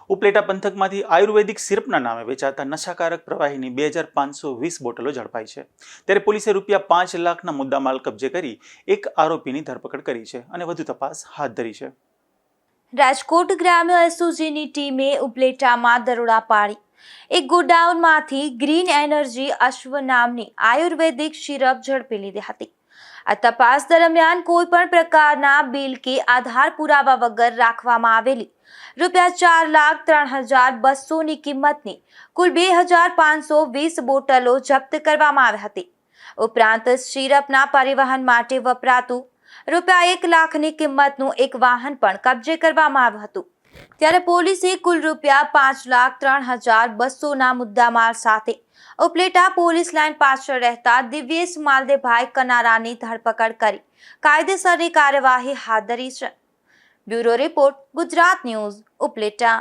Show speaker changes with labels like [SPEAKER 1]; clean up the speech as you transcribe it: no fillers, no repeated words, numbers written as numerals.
[SPEAKER 1] ઉપલેટા પંથકમાંથી આયુર્વેદિક સિરપના નામે વેચાતા નશાકારક પ્રવાહીની 2520 બોટલો ઝડપાઈ છે। ત્યારે પોલીસે ₹5 લાખના મુદ્દામાલ કબજે કરી એક આરોપીની ધરપકડ કરી છે અને વધુ તપાસ હાથ ધરી છે।
[SPEAKER 2] રાજકોટ ગ્રામ્ય એસઓજીની ટીમે ઉપલેટામાં દરોડા પાડી એક ગોડાઉનમાંથી ગ્રીન એનર્જી અશ્વ નામની આયુર્વેદિક સિરપ ઝડપી લીધી હતી। આ તપાસ દરમિયાન કોઈ પણ પ્રકારના બિલ કે આધાર પુરાવા વગર રાખવામાં આવેલી ₹4,03,200ની કિંમતની કુલ 2520 બોટલો જપ્ત કરવામાં આવી હતી। ઉપરાંત સિરપના પરિવહન માટે વપરાતું ₹1 લાખની કિંમતનું એક વાહન પણ કબજે કરવામાં આવ્યું હતું। ત્યારે પોલીસે કુલ ₹5,03,200ના મુદ્દામાલ સાથે ઉપલેટા પોલીસ લાઇન પાછળ રહેતા દિવ્યેશ માલદેભાઈ કનારાની ધરપકડ કરી કાયદેસરની કાર્યવાહી હાથ ધરી છે। Bureau report, Gujarat news, Upleta.